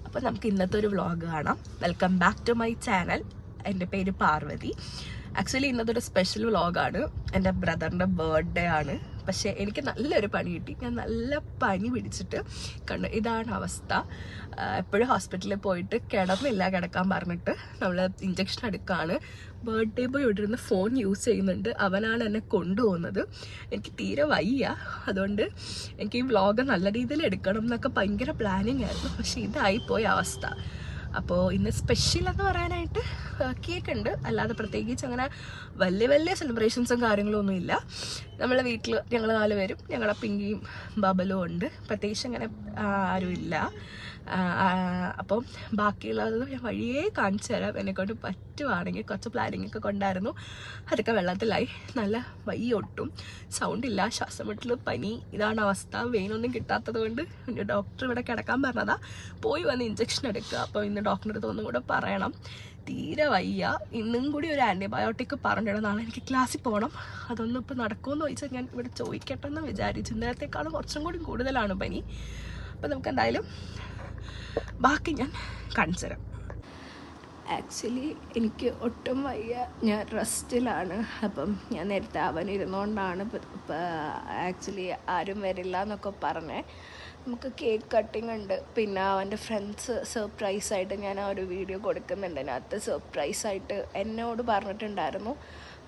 അപ്പോൾ നമുക്ക് ഇന്നത്തെ ഒരു വ്ളോഗ് കാണാം. Welcome back to my channel. എൻ്റെ പേര് പാർവതി. ആക്ച്വലി ഇന്നത്തെ ഒരു സ്പെഷ്യൽ വ്ളോഗാണ്. എൻ്റെ ബ്രദറിൻ്റെ ബർത്ത്ഡേ ആണ്. പക്ഷേ എനിക്ക് നല്ലൊരു പനി കിട്ടി. ഞാൻ നല്ല പനി പിടിച്ചിട്ട് കണ്ടു. ഇതാണ് അവസ്ഥ. എപ്പോഴും ഹോസ്പിറ്റലിൽ പോയിട്ട് കിടക്കാൻ പറഞ്ഞിട്ട് നമ്മൾ ഇഞ്ചക്ഷൻ എടുക്കുകയാണ്. ബർത്ത്ഡേ ബോയ് ഇവിടെ ഇരുന്ന് ഫോൺ യൂസ് ചെയ്യുന്നുണ്ട്. അവനാണ് എന്നെ കൊണ്ടുപോകുന്നത്. എനിക്ക് തീരെ വയ്യ. അതുകൊണ്ട് എനിക്ക് ഈ വ്ളോഗ് നല്ല രീതിയിൽ എടുക്കണം എന്നൊക്കെ ഭയങ്കര പ്ലാനിങ് ആയിരുന്നു. പക്ഷേ ഇതായിപ്പോയ അവസ്ഥ. അപ്പോൾ ഇന്ന് സ്പെഷ്യൽ എന്ന് പറയാനായിട്ട് കേക്ക് ഉണ്ട്. അല്ലാതെ പ്രത്യേകിച്ച് അങ്ങനെ വലിയ സെലിബ്രേഷൻസും കാര്യങ്ങളും ഒന്നുമില്ല. നമ്മളെ വീട്ടിൽ ഞങ്ങൾ 4 പേരും, ഞങ്ങളുടെ പിങ്കിയും ബബലും ഉണ്ട്. പ്രത്യേകിച്ച് അങ്ങനെ ആരും ഇല്ല. അപ്പം ബാക്കിയുള്ളത് ഞാൻ വഴിയേ കാണിച്ചു തരാം. എന്നെക്കൊണ്ട് പറ്റുവാണെങ്കിൽ. കുറച്ച് പ്ലാനിങ് ഒക്കെ കൊണ്ടായിരുന്നു. അതൊക്കെ വെള്ളത്തിലായി. നല്ല വയ്യൊട്ടും സൗണ്ടില്ല, ശ്വാസം മുട്ടൽ, പനി. ഇതാണ് അവസ്ഥ. വെയിനൊന്നും കിട്ടാത്തത് കൊണ്ട് ഡോക്ടർ ഇവിടെ കിടക്കാൻ പറഞ്ഞതാ. പോയി വന്ന് ഇഞ്ചക്ഷൻ എടുക്കുക. അപ്പോൾ ഇന്ന് ഡോക്ടറിൻ്റെ അടുത്ത് ഒന്നും കൂടെ പറയണം. തീരെ വയ്യ. ഇന്നും കൂടി ഒരു ആൻറ്റിബയോട്ടിക് പറഞ്ഞിടണം. നാളെ എനിക്ക് ക്ലാസ്സിൽ പോകണം. അതൊന്നും ഇപ്പോൾ നടക്കുമെന്ന് ചോദിച്ചാൽ ഞാൻ ഇവിടെ ചോദിക്കട്ടെ എന്ന് വിചാരിച്ചു. ഇന്നലത്തേക്കാളും കുറച്ചും കൂടി കൂടുതലാണ് പനി. അപ്പം നമുക്ക് എന്തായാലും ബാക്കി ഞാൻ കാണിച്ചു തരാം. ആക്ച്വലി എനിക്ക് ഒട്ടും വയ്യ. ഞാൻ റെസ്റ്റിലാണ്. അപ്പം ഞാൻ നേരത്തെ അവനിരുന്നുകൊണ്ടാണ് ആക്ച്വലി ആരും വരില്ല എന്നൊക്കെ പറഞ്ഞേ. നമുക്ക് കേക്ക് കട്ടിങ് ഉണ്ട്. പിന്നെ അവൻ്റെ ഫ്രണ്ട്സ് സർപ്രൈസായിട്ട് ഞാൻ ആ ഒരു വീഡിയോ കൊടുക്കുന്നുണ്ട്. അതിനകത്ത് സർപ്രൈസായിട്ട് എന്നോട് പറഞ്ഞിട്ടുണ്ടായിരുന്നു,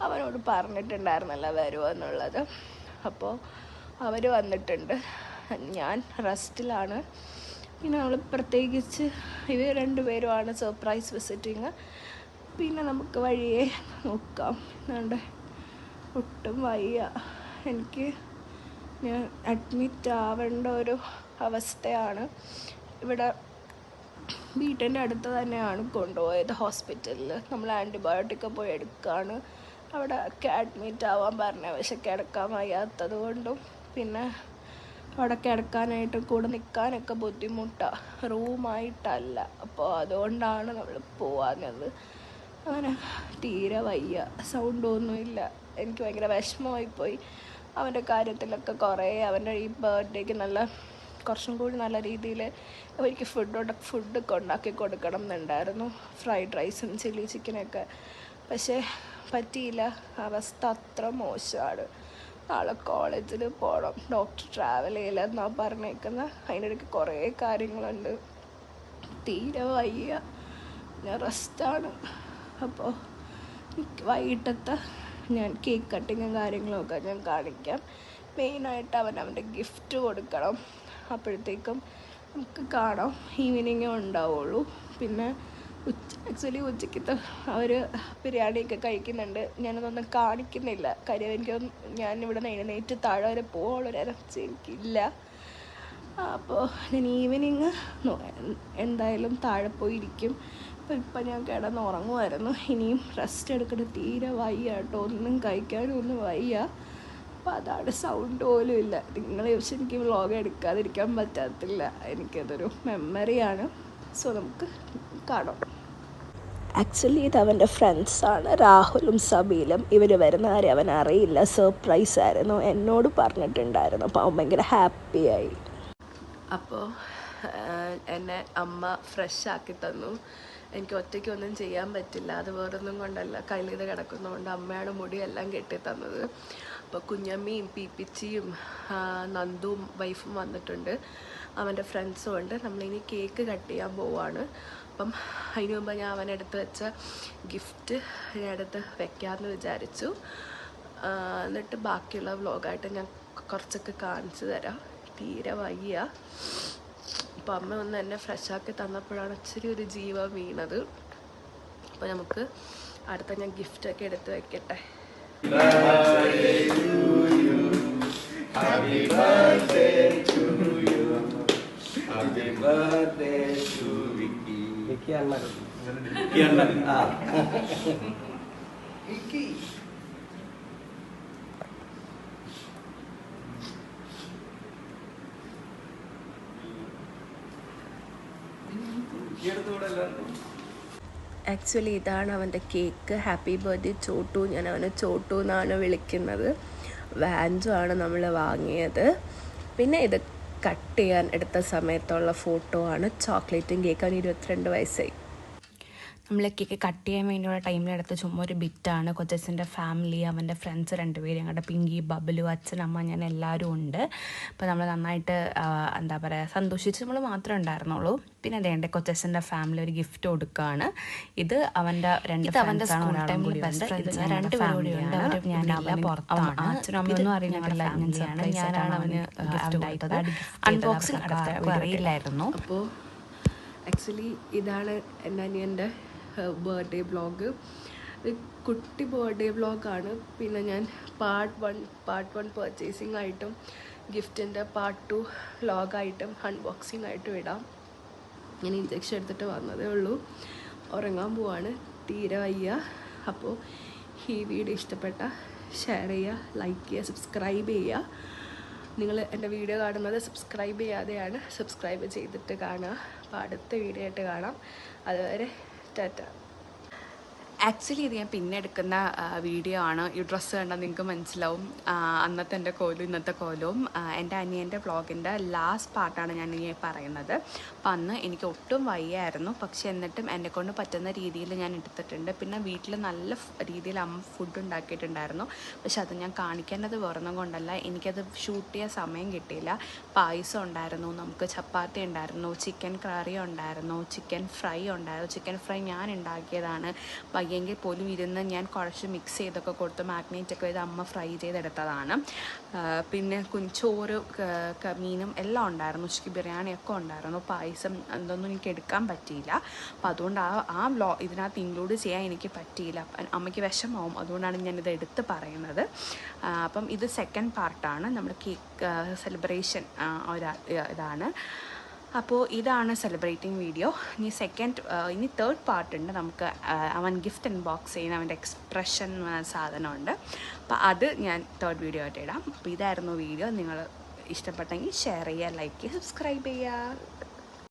അവനോട് പറഞ്ഞിട്ടുണ്ടായിരുന്നല്ല വരുമോ എന്നുള്ളത്. അപ്പോൾ അവർ വന്നിട്ടുണ്ട്. ഞാൻ റെസ്റ്റിലാണ്. പിന്നെ നമ്മൾ പ്രത്യേകിച്ച് ഇവർ 2 പേരുമാണ് സർപ്രൈസ് വിസിറ്റിങ്. പിന്നെ നമുക്ക് വഴിയെ നോക്കാം. എന്നാണ്ട് ഒട്ടും വയ്യ. ഞാൻ അഡ്മിറ്റ് ആവേണ്ട ഒരു അവസ്ഥയാണ്. ഇവിടെ വീട്ടിൻ്റെ അടുത്ത് തന്നെയാണ് കൊണ്ടുപോയത് ഹോസ്പിറ്റലിൽ. നമ്മൾ ആൻറ്റിബയോട്ടിക് പോയി എടുക്കുകയാണ്. അവിടെ അഡ്മിറ്റ് ആവാൻ പറഞ്ഞത്. പക്ഷെ കിടക്കാൻ വയ്യാത്തത് കൊണ്ടും പിന്നെ അവിടെ കിടക്കാനായിട്ട് കൂടെ നിൽക്കാനൊക്കെ ബുദ്ധിമുട്ടാണ്. റൂമായിട്ടല്ല. അപ്പോൾ അതുകൊണ്ടാണ് നമ്മൾ പോവാഞ്ഞത്. അങ്ങനെ തീരെ വയ്യ. സൗണ്ടൊന്നുമില്ല. എനിക്ക് ഭയങ്കര വിഷമമായിപ്പോയി. അവൻ്റെ കാര്യത്തിലൊക്കെ കുറേ അവൻ്റെ ഈ ബർത്ത്ഡേക്ക് കുറച്ചും കൂടി നല്ല രീതിയിൽ അവർക്ക് ഫുഡൊക്കെ ഉണ്ടാക്കി കൊടുക്കണം എന്നുണ്ടായിരുന്നു. ഫ്രൈഡ് റൈസും ചില്ലി ചിക്കനൊക്കെ. പക്ഷേ പറ്റിയില്ല. അവസ്ഥ അത്ര മോശമാണ്. നാളെ കോളേജിൽ പോകണം. ഡോക്ടർ ട്രാവൽ ചെയ്യില്ലെന്നാണ് പറഞ്ഞേക്കുന്നത്. അതിനിടയ്ക്ക് കുറേ കാര്യങ്ങളുണ്ട്. തീരെ വയ്യ. ഞാൻ റെസ്റ്റാണ്. അപ്പോൾ വൈകിട്ടത്തെ ഞാൻ കേക്ക് കട്ടിങ്ങും കാര്യങ്ങളൊക്കെ ഞാൻ കാണിക്കാം. മെയിനായിട്ട് അവൻ്റെ ഗിഫ്റ്റ് കൊടുക്കണം. അപ്പോഴത്തേക്കും നമുക്ക് കാണാം. ഈവനിങ്ങേ ഉണ്ടാവുള്ളൂ. പിന്നെ ആക്ച്വലി ഉച്ചയ്ക്കത്തെ അവർ ബിരിയാണിയൊക്കെ കഴിക്കുന്നുണ്ട്. ഞാനതൊന്നും കാണിക്കുന്നില്ല. കാര്യം ഞാനിവിടെ നിന്ന് എഴുന്നേറ്റ് താഴെ വരെ പോകാനുള്ളൊരു എനർജി എനിക്കില്ല. അപ്പോൾ ഞാൻ ഈവനിങ് എന്തായാലും താഴെ പോയിരിക്കും. ഇപ്പം ഞാൻ കിടന്നുറങ്ങുമായിരുന്നു. ഇനിയും റെസ്റ്റ് എടുക്കണം. തീരെ വയ്യ കേട്ടോ. ഒന്നും കഴിക്കാനും ഒന്നും വയ്യ. അപ്പോൾ അതാണ്. സൗണ്ട് പോലും ഇല്ല. നിങ്ങളെ ചോദിച്ചാൽ എനിക്ക് വ്ളോഗ് എടുക്കാതിരിക്കാൻ പറ്റത്തില്ല. എനിക്കതൊരു മെമ്മറിയാണ്. സോ നമുക്ക് കാണാം. ആക്ച്വലി ഇത് അവൻ്റെ ഫ്രണ്ട്സാണ്, രാഹുലും സബീലും. ഇവർ വരുന്ന കാര്യം അവൻ അറിയില്ല. സർപ്രൈസ് ആയിരുന്നു. എന്നോട് പറഞ്ഞിട്ടുണ്ടായിരുന്നു. അപ്പോൾ അവൻ ഭയങ്കര ഹാപ്പിയായി. അപ്പോൾ എന്നെ അമ്മ ഫ്രഷ് ആക്കി തന്നു. എനിക്ക് ഒറ്റയ്ക്കൊന്നും ചെയ്യാൻ പറ്റില്ല. അത് വേറൊന്നും കൊണ്ടല്ല, കയ്യിൽ കിടക്കുന്നതുകൊണ്ട് അമ്മയുടെ മുടിയെല്ലാം കെട്ടി തന്നത്. അപ്പോൾ കുഞ്ഞമ്മയും പീപ്പിച്ചിയും നന്ദുവും വൈഫും വന്നിട്ടുണ്ട്. അവൻ്റെ ഫ്രണ്ട്സും ഉണ്ട്. നമ്മളിനി കേക്ക് കട്ട് ചെയ്യാൻ പോവാണ്. അപ്പം അതിന് മുമ്പ് ഞാൻ അവനെടുത്ത് വെച്ച ഗിഫ്റ്റ് ഞാൻ എടുത്ത് വെക്കാമെന്ന് വിചാരിച്ചു. എന്നിട്ട് ബാക്കിയുള്ള വ്ളോഗായിട്ട് ഞാൻ കുറച്ചൊക്കെ കാണിച്ചു തരാം. തീരെ വയ്യ. അപ്പോൾ അമ്മ ഒന്ന് എന്നെ ഫ്രഷാക്കി തന്നപ്പോഴാണ് ഇച്ചിരി ഒരു ജീവൻ വീണത്. അപ്പോൾ നമുക്ക് അടുത്ത ഞാൻ ഗിഫ്റ്റൊക്കെ എടുത്ത് വെക്കട്ടെ. ആക്ച്വലി ഇതാണ് അവൻ്റെ കേക്ക്. Happy birthday Chottu. ഞാൻ അവനെ ചോട്ടു എന്നാണ് വിളിക്കുന്നത്. വാൻജോ ആണ് നമ്മൾ വാങ്ങിയത്. പിന്നെ ഇത് കട്ട് ചെയ്യാൻ എടുത്ത സമയത്തുള്ള ഫോട്ടോ ആണ്. ചോക്ലേറ്റും കേക്കാണ്. 22 വയസ്സായി. നമ്മൾ കേക്ക് കട്ട് ചെയ്യാൻ വേണ്ടിയുള്ള ടൈമിലെടുത്ത് ചുമ്മാ ഒരു ബിറ്റാണ്. കൊച്ചച്ഛൻ്റെ ഫാമിലി, അവൻ്റെ ഫ്രണ്ട്സ് 2 പേരും, ഞങ്ങളുടെ പിങ്കി, ബബലു, അച്ഛനമ്മ, ഞാൻ എല്ലാവരും ഉണ്ട്. അപ്പോൾ നമ്മൾ നന്നായിട്ട് എന്താ പറയുക സന്തോഷിച്ച് നമ്മൾ മാത്രമേ ഉണ്ടായിരുന്നുള്ളൂ. പിന്നെ അതേണ്ട കൊച്ചച്ഛൻ്റെ ഫാമിലി ഒരു ഗിഫ്റ്റ് കൊടുക്കുകയാണ്. ഇത് അവൻ്റെ 2 ഫ്രണ്ട്സാണ്, ഒരാളും കൂടി ഉണ്ട്. ഇത് 2 ഫാമിലിയാണ്. ഞാനെല്ലാം പുറത്താണ്, അച്ഛനും അമ്മയൊന്നും അറിയുന്നില്ല. ഞാനാണ് അവന് ഗിഫ്റ്റ് കൊടുത്തത്. അൺബോക്സിങ് അറിയില്ലായിരുന്നു. അപ്പോൾ ആക്ച്വലി ഇതാണ് എൻ്റെ അനിയൻ്റെ ബർത്ത്ഡേ വ്ളോഗ്. കുട്ടി ബർത്ത്ഡേ വ്ളോഗാണ്. പിന്നെ ഞാൻ പാർട്ട് 1 പർച്ചേസിങ് ആയിട്ടും ഗിഫ്റ്റിൻ്റെ പാർട്ട് 2 വ്ളോഗായിട്ടും അൺബോക്സിങ് ആയിട്ടും ഇടാം. ഞാൻ ഇഞ്ചക്ഷൻ എടുത്തിട്ട് വന്നതേ ഉള്ളൂ. ഉറങ്ങാൻ പോവാണ്, തീരെ വയ്യ. അപ്പോൾ ഈ വീഡിയോ ഇഷ്ടപ്പെട്ട ഷെയർ ചെയ്യുക, ലൈക്ക് ചെയ്യുക, സബ്സ്ക്രൈബ് ചെയ്യുക. നിങ്ങൾ എൻ്റെ വീഡിയോ കാണുന്നത് സബ്സ്ക്രൈബ് ചെയ്യാതെയാണ്. സബ്സ്ക്രൈബ് ചെയ്തിട്ട് കാണുക. അപ്പോൾ അടുത്ത വീഡിയോ ആയിട്ട് കാണാം. അതുവരെ ടാറ്റ. ആക്ച്വലി ഇത് ഞാൻ പിന്നെ എടുക്കുന്ന വീഡിയോ ആണ്. ഈ ഡ്രസ്സ് കണ്ടാൽ നിങ്ങൾക്ക് മനസ്സിലാവും അന്നത്തെ എൻ്റെ കോലും ഇന്നത്തെ കോലവും. എൻ്റെ അനിയൻ്റെ വ്ളോഗിൻ്റെ ലാസ്റ്റ് പാർട്ടാണ് ഞാൻ ഇനി പറയുന്നത്. അപ്പം അന്ന് എനിക്ക് ഒട്ടും വയ്യായിരുന്നു, പക്ഷെ എന്നിട്ടും എന്നെക്കൊണ്ട് പറ്റുന്ന രീതിയിൽ ഞാൻ എടുത്തിട്ടുണ്ട്. പിന്നെ വീട്ടിൽ നല്ല രീതിയിൽ അമ്മ ഫുഡ് ഉണ്ടാക്കിയിട്ടുണ്ടായിരുന്നു. പക്ഷെ അത് ഞാൻ കാണിക്കേണ്ടത് വേറൊന്നും കൊണ്ടല്ല, എനിക്കത് ഷൂട്ട് ചെയ്യാൻ സമയം കിട്ടിയില്ല. പായസം ഉണ്ടായിരുന്നു, നമുക്ക് ചപ്പാത്തി ഉണ്ടായിരുന്നു, ചിക്കൻ കറി ഉണ്ടായിരുന്നു, ചിക്കൻ ഫ്രൈ ഉണ്ടായിരുന്നു. ചിക്കൻ ഫ്രൈ ഞാൻ ഉണ്ടാക്കിയതാണ്. എങ്കിൽ പോലും ഇരുന്ന് ഞാൻ കുറച്ച് മിക്സ് ചെയ്തൊക്കെ കൊടുത്ത് മാഗ്നേറ്റൊക്കെ ചെയ്ത് അമ്മ ഫ്രൈ ചെയ്തെടുത്തതാണ്. പിന്നെ ചോറ്, മീനും എല്ലാം ഉണ്ടായിരുന്നു. ഉച്ചയ്ക്ക് ബിരിയാണിയൊക്കെ ഉണ്ടായിരുന്നു. പായസം എന്തൊന്നും എനിക്ക് എടുക്കാൻ പറ്റിയില്ല. അപ്പം അതുകൊണ്ട് ഇതിനകത്ത് ഇൻക്ലൂഡ് ചെയ്യാൻ എനിക്ക് പറ്റിയില്ല. അമ്മയ്ക്ക് വിഷമാവും, അതുകൊണ്ടാണ് ഞാനിത് എടുത്ത് പറയുന്നത്. അപ്പം ഇത് സെക്കൻഡ് പാർട്ടാണ്. നമ്മൾ കേക്ക് സെലിബ്രേഷൻ ഇതാണ്. അപ്പോൾ ഇതാണ് സെലിബ്രേറ്റിംഗ് വീഡിയോ. ഇനി തേർഡ് പാർട്ട് ഉണ്ട്. നമുക്ക് അവൻ ഗിഫ്റ്റ് അൺബോക്സ് ചെയ്യുന്ന അവൻ്റെ എക്സ്പ്രഷൻ സാധനമുണ്ട്. അപ്പോൾ അത് ഞാൻ തേർഡ് വീഡിയോ ആയിട്ട് ഇടാം. അപ്പോൾ ഇതായിരുന്നു വീഡിയോ. നിങ്ങൾ ഇഷ്ടപ്പെട്ടെങ്കിൽ ഷെയർ ചെയ്യുക, ലൈക്ക് ചെയ്യുക, സബ്സ്ക്രൈബ് ചെയ്യുക.